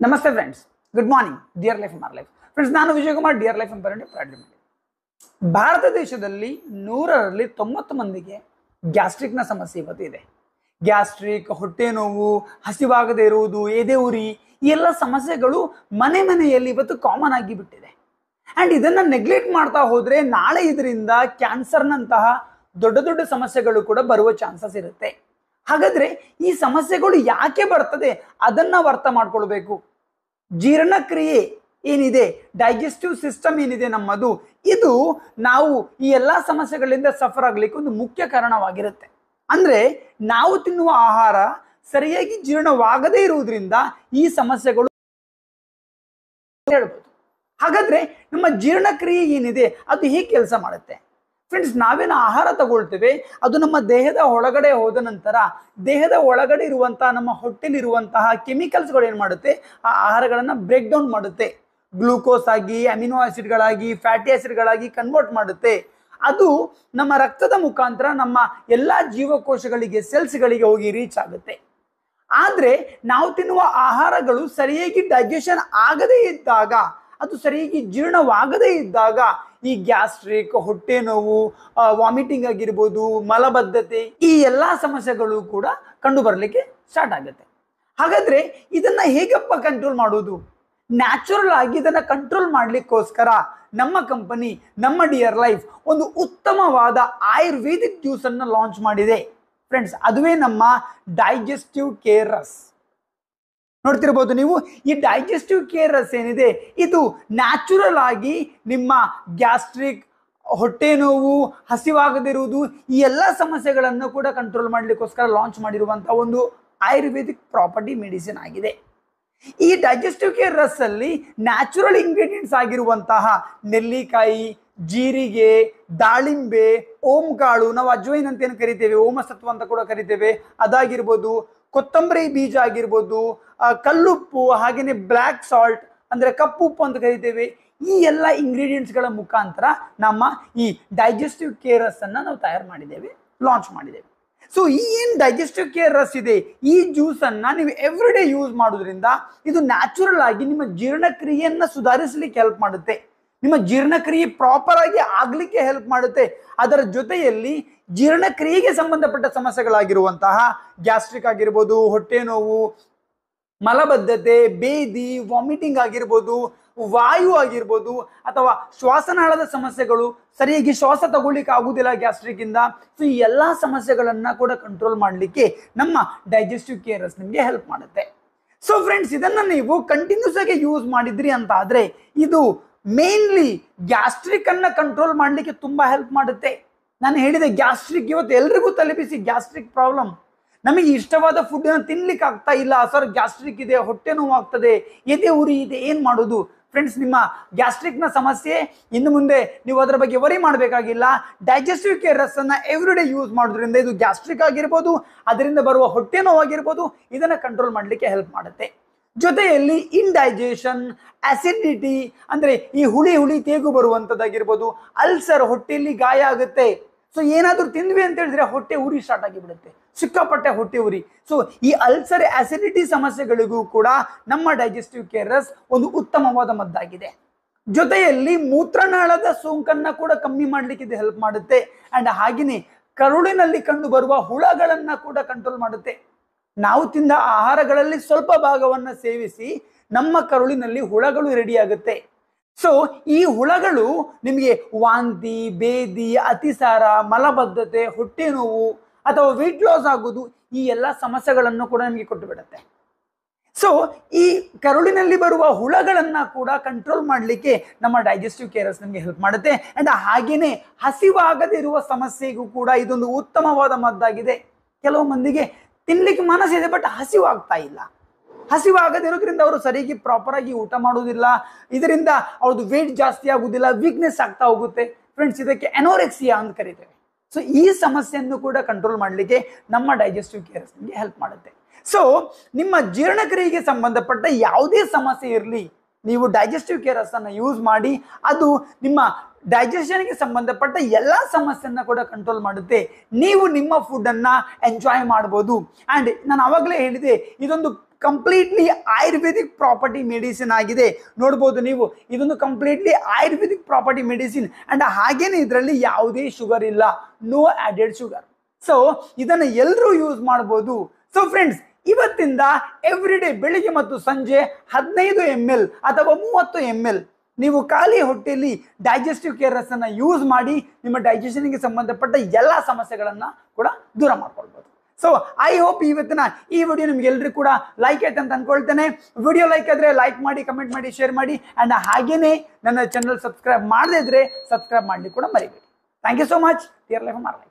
ನಮಸ್ತೆ friends, good morning dear life more life friends. ನಾನು Vijay Kumar, dear life empire ಪ್ರಾರಂಭ ಮಾಡಿ. ಭಾರತ ದೇಶದಲ್ಲಿ 100ರಲ್ಲಿ 90 ಮಂದಿಗೆ ಗ್ಯಾಸ್ಟ್ರಿಕ್ನ ಸಮಸ್ಯೆ ಇವತ್ತು ಇದೆ. ಗ್ಯಾಸ್ಟ್ರಿಕ್, ಹೊಟ್ಟೆ ನೋವು, ಹಸಿವಾಗದೇ ಇರುವುದು, ಎದೆ ಉರಿ, ಈ ಎಲ್ಲ ಸಮಸ್ಯೆಗಳು ಮನೆಯಲ್ಲಿ ಇವತ್ತು ಕಾಮನ್ ಆಗಿ ಬಿಟ್ಟಿದೆ. ಆ್ಯಂಡ್ ಇದನ್ನು ನೆಗ್ಲೆಕ್ಟ್ ಮಾಡ್ತಾ ಹೋದರೆ ನಾಳೆ ಇದರಿಂದ ಕ್ಯಾನ್ಸರ್ನಂತಹ ದೊಡ್ಡ ದೊಡ್ಡ ಸಮಸ್ಯೆಗಳು ಕೂಡ ಬರುವ ಚಾನ್ಸಸ್ ಇರುತ್ತೆ. ಹಾಗಾದ್ರೆ ಈ ಸಮಸ್ಯೆಗಳು ಯಾಕೆ ಬರ್ತದೆ ಅದನ್ನ ಅರ್ಥ ಮಾಡ್ಕೊಳ್ಬೇಕು. ಜೀರ್ಣಕ್ರಿಯೆ ಏನಿದೆ, ಡೈಜೆಸ್ಟಿವ್ ಸಿಸ್ಟಮ್ ಏನಿದೆ ನಮ್ಮದು, ಇದು ನಾವು ಈ ಎಲ್ಲ ಸಮಸ್ಯೆಗಳಿಂದ ಸಫರ್ ಆಗ್ಲಿಕ್ಕೆ ಒಂದು ಮುಖ್ಯ ಕಾರಣವಾಗಿರುತ್ತೆ. ಅಂದ್ರೆ ನಾವು ತಿನ್ನುವ ಆಹಾರ ಸರಿಯಾಗಿ ಜೀರ್ಣವಾಗದೇ ಇರುವುದರಿಂದ ಈ ಸಮಸ್ಯೆಗಳು ಹೇಳ್ಬೋದು. ಹಾಗಾದ್ರೆ ನಮ್ಮ ಜೀರ್ಣಕ್ರಿಯೆ ಏನಿದೆ ಅದು ಹೇಗೆ ಕೆಲಸ ಮಾಡುತ್ತೆ ಫ್ರೆಂಡ್ಸ್? ನಾವೇನು ಆಹಾರ ತಗೊಳ್ತೇವೆ ಅದು ನಮ್ಮ ದೇಹದ ಒಳಗಡೆ ಹೋದ ನಂತರ ದೇಹದ ಒಳಗಡೆ ಇರುವಂತಹ ನಮ್ಮ ಹೊಟ್ಟೆಲಿರುವಂತಹ ಕೆಮಿಕಲ್ಸ್ಗಳು ಏನು ಮಾಡುತ್ತೆ, ಆ ಆಹಾರಗಳನ್ನು ಬ್ರೇಕ್ ಡೌನ್ ಮಾಡುತ್ತೆ. ಗ್ಲೂಕೋಸ್ ಆಗಿ, ಅಮಿನೋ ಆಸಿಡ್ಗಳಾಗಿ, ಫ್ಯಾಟಿ ಆಸಿಡ್ಗಳಾಗಿ ಕನ್ವರ್ಟ್ ಮಾಡುತ್ತೆ. ಅದು ನಮ್ಮ ರಕ್ತದ ಮುಖಾಂತರ ನಮ್ಮ ಎಲ್ಲ ಜೀವಕೋಶಗಳಿಗೆ, ಸೆಲ್ಸ್ಗಳಿಗೆ ಹೋಗಿ ರೀಚ್ ಆಗುತ್ತೆ. ಆದರೆ ನಾವು ತಿನ್ನುವ ಆಹಾರಗಳು ಸರಿಯಾಗಿ ಡೈಜೆಷನ್ ಆಗದೇ ಇದ್ದಾಗ, ಅದು ಸರಿಯಾಗಿ ಜೀರ್ಣವಾಗದೇ ಇದ್ದಾಗ ಈ ಗ್ಯಾಸ್ಟ್ರಿಕ್, ಹೊಟ್ಟೆ ನೋವು, ವಾಮಿಟಿಂಗ್ ಆಗಿರ್ಬೋದು, ಮಲಬದ್ಧತೆ, ಈ ಎಲ್ಲ ಸಮಸ್ಯೆಗಳು ಕೂಡ ಕಂಡು ಬರಲಿಕ್ಕೆ ಸ್ಟಾರ್ಟ್ ಆಗುತ್ತೆ. ಹಾಗಾದ್ರೆ ಇದನ್ನ ಹೇಗಪ್ಪ ಕಂಟ್ರೋಲ್ ಮಾಡೋದು? ನ್ಯಾಚುರಲ್ ಆಗಿ ಇದನ್ನ ಕಂಟ್ರೋಲ್ ಮಾಡ್ಲಿಕ್ಕೋಸ್ಕರ ನಮ್ಮ ಕಂಪನಿ, ನಮ್ಮ ಡಿಯರ್ ಲೈಫ್ ಒಂದು ಉತ್ತಮವಾದ ಆಯುರ್ವೇದಿಕ್ ಜ್ಯೂಸ್ ಅನ್ನ ಲಾಂಚ್ ಮಾಡಿದೆ ಫ್ರೆಂಡ್ಸ್. ಅದುವೇ ನಮ್ಮ ಡೈಜೆಸ್ಟಿವ್ ಕೇರ್ ರಸ್. ನೋಡ್ತಿರ್ಬೋದು ನೀವು, ಈ ಡೈಜೆಸ್ಟಿವ್ ಕೇರ್ ರಸ್ ಏನಿದೆ ಇದು ನ್ಯಾಚುರಲ್ ಆಗಿ ನಿಮ್ಮ ಗ್ಯಾಸ್ಟ್ರಿಕ್, ಹೊಟ್ಟೆ ನೋವು, ಹಸಿವಾಗದಿರುವುದು, ಈ ಎಲ್ಲ ಸಮಸ್ಯೆಗಳನ್ನು ಕೂಡ ಕಂಟ್ರೋಲ್ ಮಾಡಲಿಕ್ಕೋಸ್ಕರ ಲಾಂಚ್ ಮಾಡಿರುವಂತಹ ಒಂದು ಆಯುರ್ವೇದಿಕ್ ಪ್ರಾಪರ್ಟಿ ಮೆಡಿಸಿನ್ ಆಗಿದೆ. ಈ ಡೈಜೆಸ್ಟಿವ್ ಕೇರ್ ರಸ್ ಅಲ್ಲಿ ನ್ಯಾಚುರಲ್ ಇಂಗ್ರೀಡಿಯೆಂಟ್ಸ್ ಆಗಿರುವಂತಹ ನೆಲ್ಲಿಕಾಯಿ, ಜೀರಿಗೆ, ದಾಳಿಂಬೆ, ಓಂಕಾಳು, ನಾವು ಅಜ್ವೈನ್ ಅಂತ ಏನು ಕರಿತೇವೆ, ಓಮಸತ್ವ ಅಂತ ಕೂಡ ಕರಿತೇವೆ, ಅದಾಗಿರ್ಬೋದು, ಕೊತ್ತಂಬರಿ ಬೀಜ ಆಗಿರ್ಬೋದು, ಕಲ್ಲುಪ್ಪು, ಹಾಗೆಯೇ ಬ್ಲ್ಯಾಕ್ ಸಾಲ್ಟ್ ಅಂದ್ರೆ ಕಪ್ಪು ಉಪ್ಪು ಅಂತ ಕರಿತೇವೆ, ಈ ಎಲ್ಲ ಇಂಗ್ರೀಡಿಯೆಂಟ್ಸ್ಗಳ ಮುಖಾಂತರ ನಮ್ಮ ಈ ಡೈಜೆಸ್ಟಿವ್ ಕೇರ್ ರಸ್ ಅನ್ನ ನಾವು ತಯಾರು ಮಾಡಿದ್ದೇವೆ, ಲಾಂಚ್ ಮಾಡಿದ್ದೇವೆ. ಸೊ ಈ ಏನು ಡೈಜೆಸ್ಟಿವ್ ಕೇರ್ ರಸ್ ಇದೆ, ಈ ಜ್ಯೂಸ್ ಅನ್ನ ನೀವು ಎವ್ರಿ ಡೇ ಯೂಸ್ ಮಾಡೋದ್ರಿಂದ ಇದು ನ್ಯಾಚುರಲ್ ಆಗಿ ನಿಮ್ಮ ಜೀರ್ಣಕ್ರಿಯೆಯನ್ನ ಸುಧಾರಿಸಲಿಕ್ಕೆ ಹೆಲ್ಪ್ ಮಾಡುತ್ತೆ. ನಿಮ್ಮ ಜೀರ್ಣಕ್ರಿಯೆ ಪ್ರಾಪರ್ ಆಗಿ ಆಗ್ಲಿಕ್ಕೆ ಹೆಲ್ಪ್ ಮಾಡುತ್ತೆ. ಅದರ ಜೊತೆಯಲ್ಲಿ ಜೀರ್ಣಕ್ರಿಯೆಗೆ ಸಂಬಂಧಪಟ್ಟ ಸಮಸ್ಯೆಗಳಾಗಿರುವಂತಹ ಗ್ಯಾಸ್ಟ್ರಿಕ್ ಆಗಿರ್ಬೋದು, ಹೊಟ್ಟೆ ನೋವು, ಮಲಬದ್ಧತೆ, ಬೇದಿ, ವಾಮಿಟಿಂಗ್ ಆಗಿರ್ಬೋದು, ವಾಯು ಆಗಿರ್ಬೋದು, ಅಥವಾ ಶ್ವಾಸನಾಳದ ಸಮಸ್ಯೆಗಳು, ಸರಿಯಾಗಿ ಶ್ವಾಸ ತಗೊಳ್ಳಿಕ್ಕೆ ಆಗುದಿಲ್ಲ ಗ್ಯಾಸ್ಟ್ರಿಕ್ ಇಂದ, ಸೊ ಈ ಎಲ್ಲ ಸಮಸ್ಯೆಗಳನ್ನ ಕೂಡ ಕಂಟ್ರೋಲ್ ಮಾಡಲಿಕ್ಕೆ ನಮ್ಮ ಡೈಜೆಸ್ಟಿವ್ ಕೇರ್ ರಸ್ ನಿಮಗೆ ಹೆಲ್ಪ್ ಮಾಡುತ್ತೆ. ಸೊ ಫ್ರೆಂಡ್ಸ್, ಇದನ್ನ ನೀವು ಕಂಟಿನ್ಯೂಸ್ ಆಗಿ ಯೂಸ್ ಮಾಡಿದ್ರಿ ಅಂತ ಆದ್ರೆ ಇದು ಮೇನ್ಲಿ ಗ್ಯಾಸ್ಟ್ರಿಕ್ ಅನ್ನ ಕಂಟ್ರೋಲ್ ಮಾಡಲಿಕ್ಕೆ ತುಂಬಾ ಹೆಲ್ಪ್ ಮಾಡುತ್ತೆ. ನಾನು ಹೇಳಿದೆ, ಗ್ಯಾಸ್ಟ್ರಿಕ್ ಇವತ್ತು ಎಲ್ರಿಗೂ ತಲೆಬಿಸಿ ಗ್ಯಾಸ್ಟ್ರಿಕ್ ಪ್ರಾಬ್ಲಮ್. ನಮಗೆ ಇಷ್ಟವಾದ ಫುಡ್ ತಿನ್ಲಿಕ್ಕೆ ಆಗ್ತಾ ಇಲ್ಲ ಸರ್, ಗ್ಯಾಸ್ಟ್ರಿಕ್ ಇದೆ, ಹೊಟ್ಟೆ ನೋವು ಆಗ್ತದೆ, ಎದೆ ಉರಿ ಇದೆ, ಏನ್ ಮಾಡೋದು? ಫ್ರೆಂಡ್ಸ್, ನಿಮ್ಮ ಗ್ಯಾಸ್ಟ್ರಿಕ್ ನ ಸಮಸ್ಯೆ ಇನ್ನು ಮುಂದೆ ನೀವು ಅದರ ಬಗ್ಗೆ ವರಿ ಮಾಡಬೇಕಾಗಿಲ್ಲ. ಡೈಜೆಸ್ಟಿವ್ ಕೇರ್ ರಸ್ ಅನ್ನ ಎವ್ರಿ ಡೇ ಯೂಸ್ ಮಾಡೋದ್ರಿಂದ ಇದು ಗ್ಯಾಸ್ಟ್ರಿಕ್ ಆಗಿರ್ಬೋದು, ಅದರಿಂದ ಬರುವ ಹೊಟ್ಟೆ ನೋವು ಆಗಿರ್ಬೋದು, ಇದನ್ನ ಕಂಟ್ರೋಲ್ ಮಾಡಲಿಕ್ಕೆ ಹೆಲ್ಪ್ ಮಾಡುತ್ತೆ. ಜೊತೆಯಲ್ಲಿ ಇಂಡೈಜೆಷನ್, ಅಸಿಡಿಟಿ ಅಂದ್ರೆ ಈ ಹುಳಿ ತೇಗು ಬರುವಂತದ್ದಾಗಿರ್ಬೋದು, ಅಲ್ಸರ್, ಹೊಟ್ಟೆಯಲ್ಲಿ ಗಾಯ ಆಗುತ್ತೆ. ಸೊ ಏನಾದ್ರೂ ತಿಂದ್ವಿ ಅಂತ ಹೇಳಿದ್ರೆ ಹೊಟ್ಟೆ ಉರಿ ಸ್ಟಾರ್ಟ್ ಆಗಿಬಿಡುತ್ತೆ, ಸಿಕ್ಕಾಪಟ್ಟೆ ಹೊಟ್ಟೆ ಉರಿ. ಸೊ ಈ ಅಲ್ಸರ್, ಅಸಿಡಿಟಿ ಸಮಸ್ಯೆಗಳಿಗೂ ಕೂಡ ನಮ್ಮ ಡೈಜೆಸ್ಟಿವ್ ಕೇರ್ ರಸ್ ಒಂದು ಉತ್ತಮವಾದ ಮದ್ದಾಗಿದೆ. ಜೊತೆಯಲ್ಲಿ ಮೂತ್ರನಾಳದ ಸೋಂಕನ್ನ ಕೂಡ ಕಮ್ಮಿ ಮಾಡ್ಲಿಕ್ಕೆ ಇದು ಹೆಲ್ಪ್ ಮಾಡುತ್ತೆ. ಅಂಡ್ ಹಾಗೆಯೇ ಕರುಳಿನಲ್ಲಿ ಕಂಡು ಬರುವ ಹುಳಗಳನ್ನ ಕೂಡ ಕಂಟ್ರೋಲ್ ಮಾಡುತ್ತೆ. ನಾವು ತಿಂದ ಆಹಾರಗಳಲ್ಲಿ ಸ್ವಲ್ಪ ಭಾಗವನ್ನ ಸೇವಿಸಿ ನಮ್ಮ ಕರುಳಿನಲ್ಲಿ ಹುಳಗಳು ರೆಡಿ ಆಗುತ್ತೆ. ಸೊ ಈ ಹುಳಗಳು ನಿಮಗೆ ವಾಂತಿ, ಬೇದಿ, ಅತಿಸಾರ, ಮಲಬದ್ಧತೆ, ಹೊಟ್ಟೆ ನೋವು ಅಥವಾ ವೆಯ್ಟ್ ಲಾಸ್ ಆಗುವುದು, ಈ ಎಲ್ಲ ಸಮಸ್ಯೆಗಳನ್ನು ಕೂಡ ನಮಗೆ ಕೊಟ್ಟು ಬಿಡುತ್ತೆ. ಸೊ ಈ ಕರುಳಿನಲ್ಲಿ ಬರುವ ಹುಳಗಳನ್ನ ಕೂಡ ಕಂಟ್ರೋಲ್ ಮಾಡಲಿಕ್ಕೆ ನಮ್ಮ ಡೈಜೆಸ್ಟಿವ್ ಕೇರ್ ರಸ್ ನಮಗೆ ಹೆಲ್ಪ್ ಮಾಡುತ್ತೆ. ಅಂಡ್ ಹಾಗೇನೆ ಹಸಿವಾಗದಿರುವ ಸಮಸ್ಯೆಗೂ ಕೂಡ ಇದೊಂದು ಉತ್ತಮವಾದ ಮದ್ದಾಗಿದೆ. ಕೆಲವು ಮಂದಿಗೆ ತಿನ್ಲಿಕ್ಕೆ ಮನಸ್ಸಿದೆ ಬಟ್ ಹಸಿವಾಗ್ತಾ ಇಲ್ಲ. ಹಸಿವಾಗದಿರೋದ್ರಿಂದ ಅವರು ಸರಿಯಾಗಿ ಪ್ರಾಪರ್ ಆಗಿ ಊಟ ಮಾಡೋದಿಲ್ಲ, ಇದರಿಂದ ಅವ್ರದ್ದು ವೇಟ್ ಜಾಸ್ತಿ ಆಗುದಿಲ್ಲ, ವೀಕ್ನೆಸ್ ಆಗ್ತಾ ಹೋಗುತ್ತೆ. ಫ್ರೆಂಡ್ಸ್, ಇದಕ್ಕೆ ಅನೋರೆಕ್ಸಿಯಾ ಅಂತ ಕರೀತೇವೆ. ಸೊ ಈ ಸಮಸ್ಯೆಯನ್ನು ಕೂಡ ಕಂಟ್ರೋಲ್ ಮಾಡಲಿಕ್ಕೆ ನಮ್ಮ ಡೈಜೆಸ್ಟಿವ್ ಕೇರ್ ರಸ್ ನಿಮಗೆ ಹೆಲ್ಪ್ ಮಾಡುತ್ತೆ. ಸೊ ನಿಮ್ಮ ಜೀರ್ಣಕ್ರಿಯೆಗೆ ಸಂಬಂಧಪಟ್ಟ ಯಾವುದೇ ಸಮಸ್ಯೆ ಇರಲಿ, ನೀವು ಡೈಜೆಸ್ಟಿವ್ ಕೇರ್ ರಸ್ ಅನ್ನು ಯೂಸ್ ಮಾಡಿ, ಅದು ನಿಮ್ಮ ಡೈಜೆಷನ್ಗೆ ಸಂಬಂಧಪಟ್ಟ ಎಲ್ಲ ಸಮಸ್ಯೆಯನ್ನ ಕೂಡ ಕಂಟ್ರೋಲ್ ಮಾಡುತ್ತೆ. ನೀವು ನಿಮ್ಮ ಫುಡ್ ಅನ್ನ ಎಂಜಾಯ್ ಮಾಡಬಹುದು. ಅಂಡ್ ನಾನು ಅವಾಗಲೇ ಹೇಳಿದೆ, ಇದೊಂದು ಕಂಪ್ಲೀಟ್ಲಿ ಆಯುರ್ವೇದಿಕ್ ಪ್ರಾಪರ್ಟಿ ಮೆಡಿಸಿನ್ ಆಗಿದೆ. ನೋಡ್ಬೋದು ನೀವು, ಇದೊಂದು completely Ayurvedic property medicine and ಹಾಗೇನೆ ಇದರಲ್ಲಿ ಯಾವುದೇ ಶುಗರ್ ಇಲ್ಲ, ನೋ ಆಡೆಡ್ ಶುಗರ್. ಸೊ ಇದನ್ನ ಎಲ್ಲರೂ ಯೂಸ್ ಮಾಡಬಹುದು. ಸೊ ಫ್ರೆಂಡ್ಸ್, ಇವತ್ತಿಂದ ಎವ್ರಿ ಡೇ ಬೆಳಿಗ್ಗೆ ಮತ್ತು ಸಂಜೆ 15 ml ಅಥವಾ 30 ml ನೀವು ಖಾಲಿ ಹೊಟ್ಟೆಯಲ್ಲಿ ಡೈಜೆಸ್ಟಿವ್ ಕೇರ್ಸ್ ಅನ್ನ ಯೂಸ್ ಮಾಡಿ ನಿಮ್ಮ ಡೈಜೆಷನ್ಗೆ ಸಂಬಂಧಪಟ್ಟ ಎಲ್ಲ ಸಮಸ್ಯೆಗಳನ್ನ ಕೂಡ ದೂರ ಮಾಡ್ಕೊಳ್ಬಹುದು. ಸೊ ಐ ಹೋಪ್ ಇವತ್ತಿನ ಈ ವಿಡಿಯೋ ನಿಮ್ಗೆಲ್ಲರಿಗೂ ಕೂಡ ಲೈಕ್ ಆಯ್ತು ಅಂತ ಅನ್ಕೊಳ್ತೇನೆ. ವಿಡಿಯೋ ಲೈಕ್ ಆದ್ರೆ ಲೈಕ್ ಮಾಡಿ, ಕಮೆಂಟ್ ಮಾಡಿ, ಶೇರ್ ಮಾಡಿ ಅಂಡ್ ಹಾಗೇನೆ ನನ್ನ ಚಾನಲ್ ಸಬ್ಸ್ಕ್ರೈಬ್ ಮಾಡದೇ ಇದ್ರೆ ಸಬ್ಸ್ಕ್ರೈಬ್ ಮಾಡ್ಲಿಕ್ಕೆ ಕೂಡ ಮರಿಬೇಡಿ. Thank you so much. Dear life ಮಾರ್ಲೈಫ್.